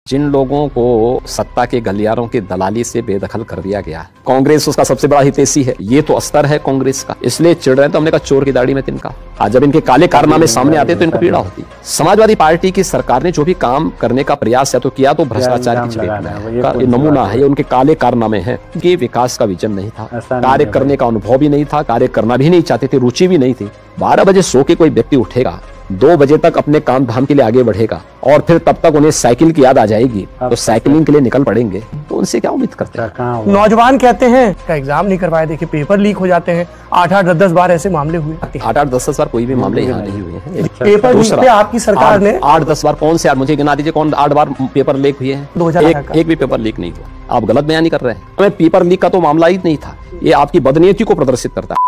जिन लोगों को सत्ता के गलियारों की दलाली से बेदखल कर दिया गया, कांग्रेस उसका सबसे बड़ा हितैषी है। ये तो अस्तर है कांग्रेस का, इसलिए चिढ़ रहे हैं। तो हमने कहा चोर की दाढ़ी में तिनका। आज जब इनके काले कारनामे सामने आते तो इनको पीड़ा होती। समाजवादी पार्टी की सरकार ने जो भी काम करने का प्रयास या तो किया तो भ्रष्टाचार की चपेट में है। ये नमूना है, ये उनके काले कारनामे हैं कि विकास का विजन नहीं था, कार्य करने का अनुभव भी नहीं था, कार्य करना भी नहीं चाहते थे, रुचि भी नहीं थी। 12 बजे सो के कोई व्यक्ति उठेगा, 2 बजे तक अपने काम धाम के लिए आगे बढ़ेगा और फिर तब तक उन्हें साइकिल की याद आ जाएगी तो साइकिलिंग के लिए निकल पड़ेंगे। तो उनसे क्या उम्मीद करते हैं? नौजवान कहते हैं का एग्जाम नहीं करवाए, देखिए पेपर लीक हो जाते हैं। 8-8, 10-10 बार ऐसे मामले हुए। 8-8, 10-10 बार कोई भी मामले यहाँ नहीं हुए हैं। पेपर लीक पे आपकी सरकार ने 8-10 बार कौन से? मुझे गिना दीजिए कौन 8 बार पेपर लीक हुए हैं? 2000 एक भी पेपर लीक नहीं हुआ। आप गलत बयानी कर रहे हैं। हमें पेपर लीक का तो मामला ही नहीं था। ये आपकी बदनीयती को प्रदर्शित करता है।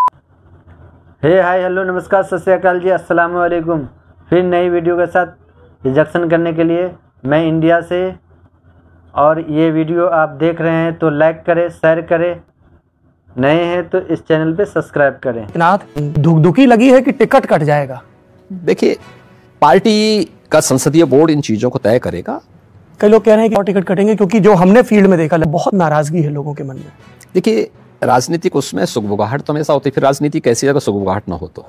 हे हाय हेलो नमस्कार सत श्री अकाल जी, अस्सलाम वालेकुम। फिर नई वीडियो के साथ रिजेक्शन करने के लिए मैं इंडिया से, और ये वीडियो आप देख रहे हैं तो लाइक करें, शेयर करें, नए हैं तो इस चैनल पे सब्सक्राइब करें। दुखी लगी है कि टिकट कट जाएगा। देखिए, पार्टी का संसदीय बोर्ड इन चीजों को तय करेगा। कई लोग कह रहे हैं कि और टिकट कटेंगे, क्योंकि जो हमने फील्ड में देखा बहुत नाराजगी है लोगों के मन में। देखिए, राजनीतिक उसमें सुगबुगाहट तो हमेशा होती है। फिर राजनीति कैसी जगह सुगबुगाहट ना हो तो।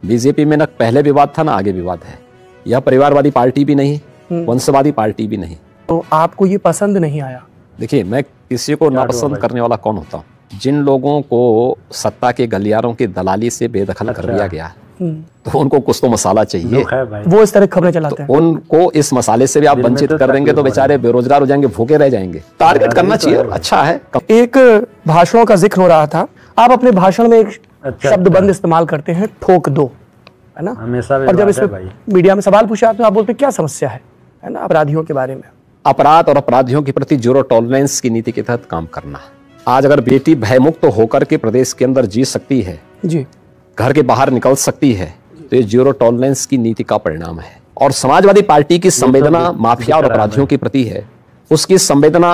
बीजेपी में न पहले विवाद था ना आगे विवाद है। यह परिवारवादी पार्टी भी नहीं, वंशवादी पार्टी भी नहीं। तो आपको ये पसंद नहीं आया? देखिए, मैं किसी को नापसंद करने वाला कौन होता हूँ? जिन लोगों को सत्ता के गलियारों की दलाली से बेदखल कर दिया गया तो उनको कुछ तो मसाला चाहिए। वो इस तरह खबरें चलाते हैं। उनको इस मसाले से भी आप वंचित कर देंगे तो बेचारे बेरोजगार हो जाएंगे, भूखे रह जाएंगे। टारगेट करना चाहिए, अच्छा है। एक भाषणों का जिक्र हो रहा था, आप अपने भाषण में एक शब्द बंद इस्तेमाल करते हैं, ठोक दो, है ना? और जब इसमें मीडिया में सवाल पूछा तो आप बोलते क्या समस्या है ना? अपराधियों के बारे में। अपराध और अपराधियों के प्रति जीरो टॉलरेंस की नीति के तहत काम करना। आज अगर बेटी भयमुक्त होकर के प्रदेश के अंदर जी सकती है जी, घर के बाहर निकल सकती है, तो ये जीरो टॉलरेंस की नीति का परिणाम है। और समाजवादी पार्टी की संवेदना माफिया और अपराधियों के प्रति है। उसकी संवेदना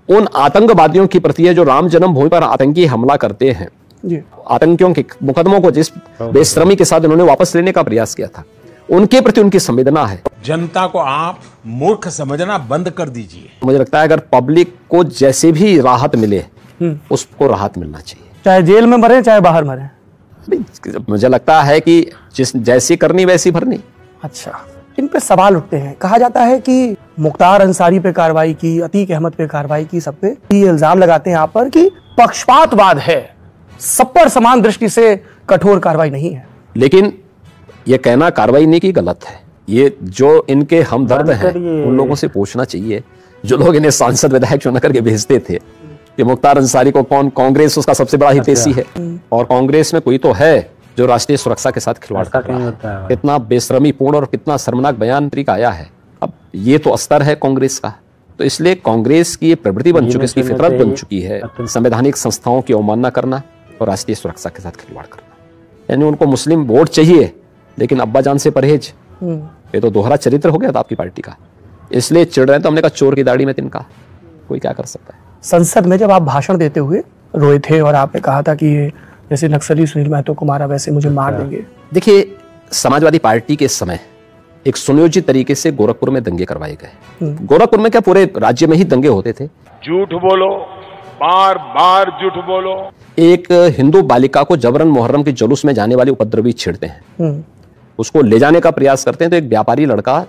उन आतंकवादियों की प्रति है जो राम जन्मभूमि पर आतंकी हमला करते हैं जी। आतंकियों के मुकदमों को जिस बेशर्मी के साथ उन्होंने वापस लेने का प्रयास किया था, उनके प्रति उनकी संवेदना है। जनता को आप मूर्ख समझना बंद कर दीजिए। मुझे लगता है अगर पब्लिक को जैसे भी राहत मिले उसको राहत मिलना चाहिए, चाहे जेल में मरे चाहे बाहर मरे। मुझे लगता है कि जैसी करनी वैसी भरनी। अच्छा, इन पे सवाल उठते हैं। कहा जाता है कि मुख्तार अंसारी पे कार्रवाई की, अतीक अहमद पे कार्रवाई की, सब पे ये इल्जाम लगाते हैं यहाँ पर कि पक्षपातवाद है, सब पर समान दृष्टि से कठोर कार्रवाई नहीं है। लेकिन ये कहना कार्रवाई नहीं की गलत है। ये जो इनके हमदर्द हैं उन लोगों से पूछना चाहिए, जो लोग इन्हें सांसद विधायक चुन करके भेजते थे कि मुख्तार अंसारी को कौन, कांग्रेस उसका सबसे बड़ा हितैषी है और कांग्रेस में कोई तो है जो राष्ट्रीय सुरक्षा के साथ खिलवाड़ कर रहा है। कितना बेशर्मी पूर्ण और कितना शर्मनाक बयान तरीका आया है। अब ये तो अस्तर है कांग्रेस का, तो इसलिए कांग्रेस की ये प्रवृत्ति बन चुकी है, इसकी फितरत बन चुकी है संवैधानिक संस्थाओं की अवमानना करना और राष्ट्रीय सुरक्षा के साथ खिलवाड़ करना। यानी उनको मुस्लिम वोट चाहिए लेकिन अब्बा जान से परहेज। ये तो दोहरा चरित्र हो गया था आपकी पार्टी का, इसलिए चिढ़ रहे हैं। तो हमने कहा चोर की दाढ़ी में तिनका, कोई क्या कर सकता है। संसद में जब आप भाषण देते हुए रोए थे और आपने कहा था कि ये जैसे नक्सली सुनील महतो को मारा वैसे मुझे मार देंगे। देखिए, समाजवादी पार्टी के समय एक सुनियोजित तरीके से गोरखपुर में दंगे करवाए गए। गोरखपुर में क्या पूरे राज्य में ही दंगे होते थे? झूठ बोलो, बार बार झूठ बोलो। एक हिंदू बालिका को जबरन मुहर्रम के जुलूस में जाने वाले उपद्रवी छेड़ते हैं, उसको ले जाने का प्रयास करते हैं तो एक व्यापारी लड़का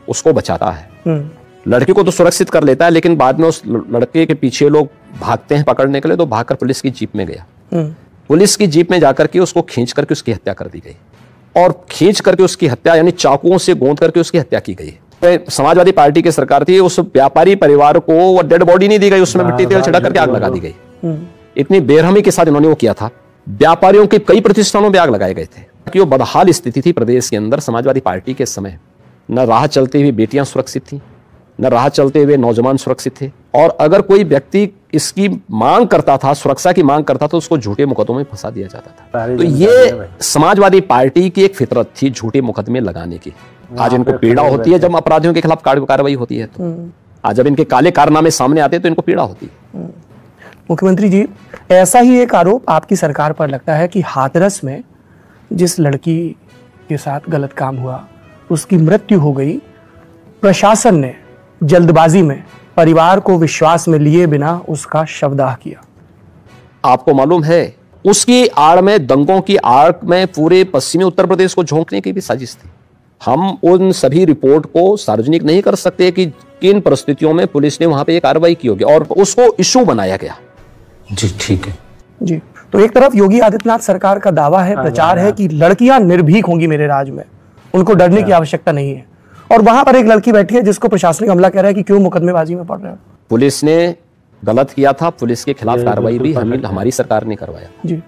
उसको बचाता है। लड़के को तो सुरक्षित कर लेता है, लेकिन बाद में उस लड़के के पीछे लोग भागते हैं पकड़ने के लिए, तो भागकर पुलिस की जीप में गया। पुलिस की जीप में जाकर के उसको खींच करके उसकी हत्या कर दी गई और खींच करके उसकी हत्या यानी चाकुओं से गोंद करके उसकी हत्या की गई। तो समाजवादी पार्टी की सरकार थी, उस व्यापारी परिवार को वो डेड बॉडी नहीं दी गई, उसमें मिट्टी तेल छिड़क करके आग लगा दी गई। इतनी बेरहमी के साथ इन्होंने वो किया था। व्यापारियों के कई प्रतिष्ठानों में आग लगाए गए थे कि वो बदहाल स्थिति थी प्रदेश के अंदर समाजवादी पार्टी के समय। न राह चलते हुए बेटियां सुरक्षित थी, न राह चलते हुए नौजवान सुरक्षित थे, और अगर कोई व्यक्ति इसकी मांग करता था, सुरक्षा की मांग करता था, तो उसको झूठे मुकदमों में फंसा दिया जाता था। तो ये समाजवादी पार्टी की एक फितरत थी झूठे मुकदमे लगाने की। आज इनको पीड़ा होती है जब अपराधियों के खिलाफ कार्रवाई होती है, तो आज जब इनके काले कारनामे सामने आते हैं तो इनको पीड़ा होती है। मुख्यमंत्री जी, ऐसा ही एक आरोप आपकी सरकार पर लगता है कि हाथरस में जिस लड़की के साथ गलत काम हुआ, उसकी मृत्यु हो गई, प्रशासन ने जल्दबाजी में परिवार को विश्वास में लिए बिना उसका शवदाह किया। आपको मालूम है उसकी आड़ में, दंगों की आड़ में पूरे पश्चिमी उत्तर प्रदेश को झोंकने की भी साजिश थी। हम उन सभी रिपोर्ट को सार्वजनिक नहीं कर सकते कि किन परिस्थितियों में पुलिस ने वहां पे ये कार्रवाई की होगी, और उसको इशू बनाया गया। जी ठीक है जी। तो एक तरफ योगी आदित्यनाथ सरकार का दावा है, प्रचार है कि लड़कियां निर्भीक होंगी मेरे राज में, उनको डरने की आवश्यकता नहीं है, और वहां पर एक लड़की बैठी है जिसको प्रशासनिक अमला कह रहा है कि क्यों मुकदमेबाजी में पड़ रहे हो। पुलिस ने गलत किया था, पुलिस के खिलाफ कार्रवाई भी हमारी सरकार ने करवाया जी।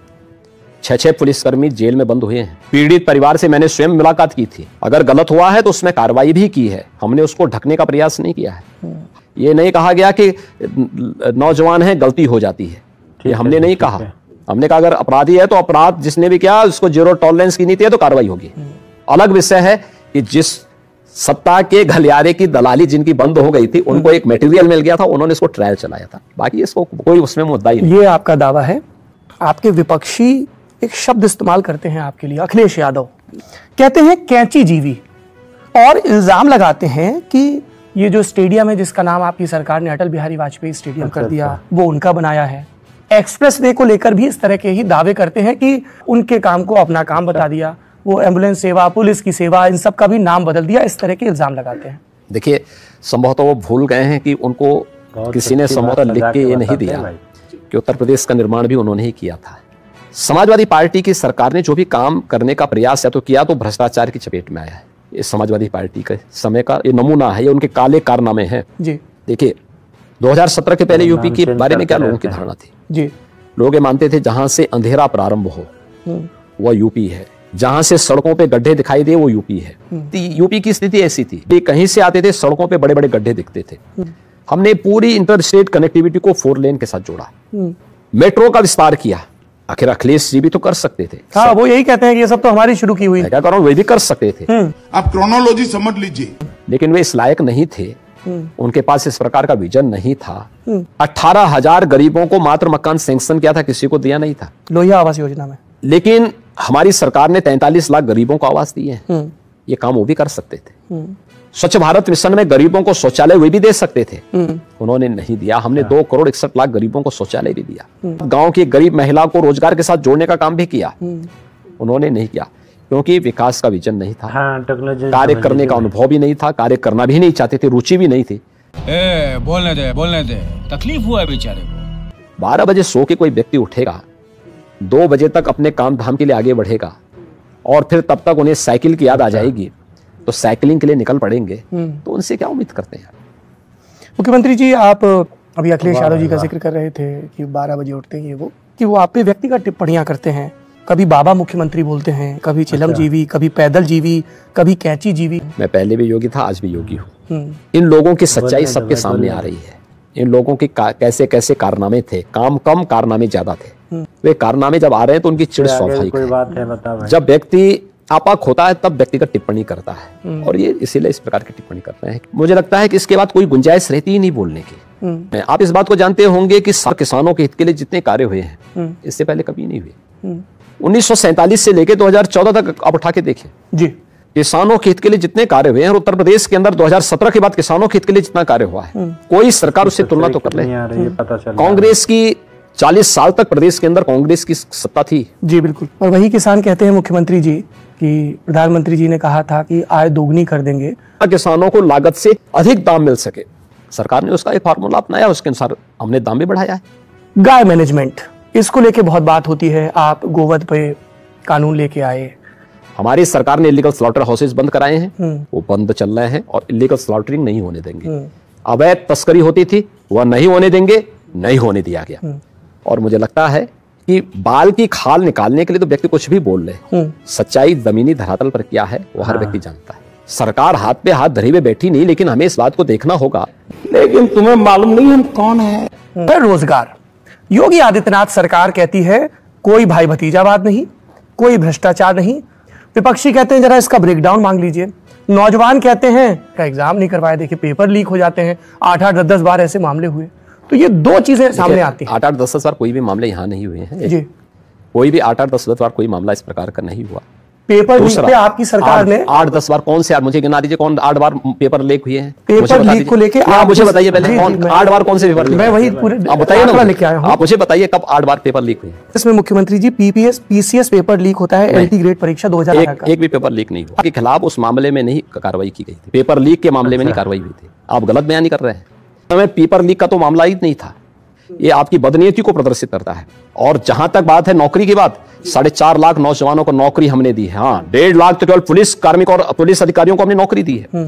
6 पुलिसकर्मी जेल में बंद हुए हैं। पीड़ित परिवार से मैंने स्वयं मुलाकात की थी। अगर गलत हुआ है तो उसमें कार्रवाई भी की है, हमने उसको ढकने का प्रयास नहीं किया है। ये नहीं कहा गया कि नौजवान है गलती हो जाती है, ये हमने नहीं कहा। हमने कहा अगर अपराधी है तो अपराध जिसने भी किया उसको जीरो टॉलरेंस की नीति है तो कार्रवाई होगी। अलग विषय है कि जिस सत्ता के गलियारे की दलाली जिनकी बंद हो गई थी उनको एक मटेरियल मिल गया था, उन्होंने इसको ट्रायल चलाया था, बाकी इसको कोई उसमें मुद्दा ही नहीं। ये आपका दावा है। आपके विपक्षी एक शब्द इस्तेमाल करते हैं आपके लिए, अखिलेश यादव कहते हैं कैंची जीवी, और इल्जाम लगाते हैं कि ये जो स्टेडियम है जिसका नाम आपकी सरकार ने अटल बिहारी वाजपेयी स्टेडियम कर दिया वो उनका बनाया है। एक्सप्रेस वे को लेकर भी इस तरह के ही दावे करते हैं कि उनके काम को अपना काम बता दिया, वो एम्बुलेंस सेवा, पुलिस की सेवा, इन सब का भी नाम बदल दिया, इस तरह के इल्जाम लगाते हैं। देखिए संभवतः वो भूल गए हैं कि उनको किसी ने संभवतः लिख के ये नहीं दिया कि उत्तर प्रदेश का निर्माण भी उन्होंने ही किया था। समाजवादी पार्टी की सरकार ने जो भी काम करने का प्रयास या तो किया तो भ्रष्टाचार की चपेट में आया है। ये समाजवादी पार्टी के समय का ये नमूना है, ये उनके काले कारनामे हैं जी। देखिए 2017 के पहले यूपी के बारे में क्या लोगों की धारणा थी जी। लोग ये मानते थे जहां से अंधेरा प्रारंभ हो वह यूपी है, जहां से सड़कों पे गड्ढे दिखाई दे वो यूपी है। यूपी की स्थिति ऐसी थी, कहीं से आते थे सड़कों पे बड़े बड़े गड्ढे दिखते थे। हमने पूरी इंटर स्टेट कनेक्टिविटी को 4 लेन के साथ जोड़ा, मेट्रो का विस्तार किया। आखिर अखिलेश जी भी तो कर सकते थे। हाँ, वो यही कहते हैं कि ये सब तो हमारी शुरू की हुई। क्या करूं, वे भी कर सकते थे। आप क्रोनोलॉजी समझ लीजिए, लेकिन वे इस लायक नहीं थे, उनके पास इस प्रकार का विजन नहीं था। 18,000 गरीबों को मात्र मकान सैंक्शन किया था, किसी को दिया नहीं था लोहिया आवास योजना में। लेकिन हमारी सरकार ने 43 लाख गरीबों को आवास दिए हैं। ये काम वो भी कर सकते थे। स्वच्छ भारत मिशन में गरीबों को शौचालय वे भी दे सकते थे, उन्होंने नहीं दिया। हमने 2 करोड़ 61 लाख गरीबों को शौचालय भी दिया। गांव की गरीब महिला को रोजगार के साथ जोड़ने का काम भी किया, उन्होंने नहीं किया क्योंकि विकास का विजन नहीं था। हाँ, कार्य करने का अनुभव भी नहीं था, कार्य करना भी नहीं चाहते थे, रुचि भी नहीं थी। बोलने दे, तकलीफ हुआ है बेचारे को। 12 बजे सो के कोई व्यक्ति उठेगा, 2 बजे तक अपने काम धाम के लिए आगे बढ़ेगा, और फिर तब तक उन्हें साइकिल की याद आ जाएगी तो साइकिलिंग के लिए निकल पड़ेंगे, तो उनसे क्या उम्मीद करते हैं। मुख्यमंत्री जी, आप अभी अखिलेश यादव जी का जिक्र कर रहे थे कि 12 बजे उठते हैं कि वो आप पे व्यक्तिगत टिप्पणियां करते हैं। कभी बाबा मुख्यमंत्री बोलते हैं, कभी चिलम जीवी, कभी पैदल जीवी, कभी कैंची जीवी। मैं पहले भी योगी था, आज भी योगी हूँ। इन लोगों की सच्चाई सबके सामने आ रही है। इन लोगों के कैसे कैसे कारनामे थे, काम कम कारनामे ज्यादा थे। वे कारनामे जब आ रहे हैं तो उनकी चिड़ स्वाभाविक है। जब व्यक्ति आपाक होता है तब व्यक्तिगत टिप्पणी करता है, और ये इसीलिए इस प्रकार की टिप्पणी करते हैं। मुझे लगता है कि इसके बाद कोई गुंजाइश रहती ही नहीं बोलने की। आप इस बात को जानते होंगे कि किसानों के हित के लिए जितने कार्य हुए हैं इससे पहले कभी नहीं हुए। 1947 से लेकर 2014 तक आप उठा के देखें जी, किसानों के हित के लिए जितने कार्य हुए हैं, और उत्तर प्रदेश के अंदर 2017 के बाद किसानों के हित के लिए जितना कार्य हुआ है, कोई सरकार उससे तुलना तो कर ले। कांग्रेस की 40 साल तक प्रदेश के अंदर कांग्रेस की सत्ता थी जी, बिल्कुल। और वही किसान कहते हैं मुख्यमंत्री जी कि प्रधानमंत्री जी ने कहा था कि आय दोगुनी कर देंगे, किसानों को लागत से अधिक दाम मिल सके। सरकार ने उसका एक फार्मूला अपनाया, उसके अनुसार हमने दाम भी बढ़ाया है। गाय मैनेजमेंट, इसको लेके बहुत बात होती है। आप गोवध पे कानून लेके आए, हमारी सरकार ने इलीगल स्लॉटर हाउसेज बंद कराए हैं, वो बंद चल रहे हैं, और इलीगल स्लॉटरिंग नहीं होने देंगे। अवैध तस्करी होती थी वह नहीं होने देंगे, नहीं होने दिया गया। और मुझे लगता है कि बाल की खाल निकालने के लिए तो व्यक्ति कुछ भी बोल ले, सच्चाई जमीनी धरातल पर क्या है वो हर व्यक्ति जानता है। सरकार हाथ पे हाथ धरी हुए बैठी नहीं, लेकिन हमें इस बात को देखना होगा। लेकिन तुम्हें मालूम नहीं हम कौन है। रोजगार, योगी आदित्यनाथ सरकार कहती है कोई भाई भतीजावाद नहीं, कोई भ्रष्टाचार नहीं। विपक्षी कहते हैं जरा इसका ब्रेकडाउन मांग लीजिए। नौजवान कहते हैं का एग्जाम नहीं करवाया, देखिए पेपर लीक हो जाते हैं, 8-8, 10-10 बार ऐसे मामले हुए। तो ये 2 चीजें सामने आती हैं। 8-8, 10-10 बार कोई भी मामले यहाँ नहीं हुए हैं जी, कोई भी 8-8, 10-10 बार कोई मामला इस प्रकार का नहीं हुआ। पेपर लीक पे आपकी सरकार ने 8-10 बार, कौन से मुझे गिना दीजिए, कौन 8 बार पेपर लीक हुए हैं? पेपर लीक को लेके आप मुझे बताइए पहले, कौन 8 बार कौन से पेपर लीक? मैं वही पूरे आप बताइए ना, लेके आया हूं। आप मुझे बताइए कब 8 बार पेपर लीक हुए? इसमें मुख्यमंत्री जी पीपीएस पीसीएस पेपर लीक होता है, एलटी ग्रेड परीक्षा 2018 का। एक भी पेपर लीक नहीं हुआ। के खिलाफ उस मामले में नहीं कार्रवाई की गई थी, पेपर लीक के मामले में नहीं कार्रवाई हुई थी। आप गलत बयानी कर रहे हैं। हमें पेपर लीक का तो मामला ही नहीं था। ये आपकी बदनीयती को प्रदर्शित करता है। और जहां तक बात है नौकरी की बात, 4.5 लाख नौजवानों को नौकरी हमने दी है। हाँ, 1.5 लाख तो केवल पुलिस कार्मिक और पुलिस अधिकारियों को हमने नौकरी दी है।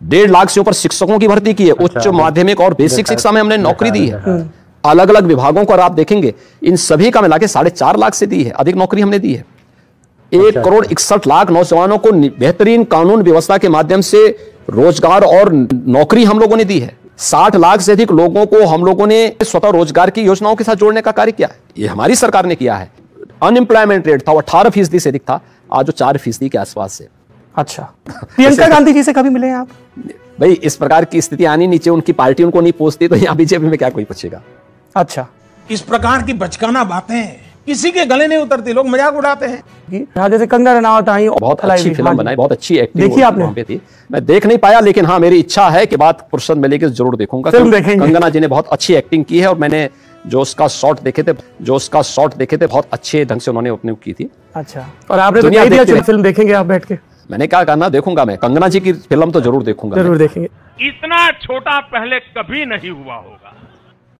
1.5 लाख से ऊपर शिक्षकों की भर्ती की है। उच्च माध्यमिक और बेसिक शिक्षा में हमने नौकरी दी है। अलग अलग विभागों को आप देखेंगे, इन सभी का मिला के 4.5 लाख से दी है, अधिक नौकरी हमने दी है। 1 करोड़ 61 लाख नौजवानों को बेहतरीन कानून व्यवस्था के माध्यम से रोजगार और नौकरी हम लोगों ने दी है। 60 लाख से अधिक लोगों को हम लोगों ने स्वतः रोजगार की योजनाओं के साथ जोड़ने का कार्य किया है। ये हमारी सरकार ने किया है। अनएम्प्लॉयमेंट रेट था वो 18% से अधिक था, आज वो 4% के आसपास से। अच्छा, प्रियंका गांधी जी से कभी मिले हैं आप? भाई इस प्रकार की स्थिति आनी नीचे, उनकी पार्टी उनको नहीं पूछती, तो यहाँ बीजेपी में क्या कोई पूछेगा? अच्छा, इस प्रकार की बचकाना बातें किसी के गले नहीं उतरती, लोग मजाक उड़ाते हैं। जैसे कंगना रनावत आई, बहुत अच्छी फिल्म बनाई, बहुत अच्छी एक्टिंग देखी आपने? वहाँ पे थी। मैं देख नहीं पाया, लेकिन हाँ मेरी इच्छा है कि बात फुर्सत मिलेगी जरूर देखूंगा। कंगना जी ने बहुत अच्छी एक्टिंग की है और मैंने जो उसका शॉट देखे थे बहुत अच्छे ढंग से उन्होंने अपने की थी। अच्छा, और आपने तो कह दिया फिल्म देखेंगे आप बैठ के? मैंने क्या करना, देखूंगा मैं कंगना जी की फिल्म तो जरूर देखूंगा। जरूर देखेंगे। इतना छोटा पहले कभी नहीं हुआ होगा।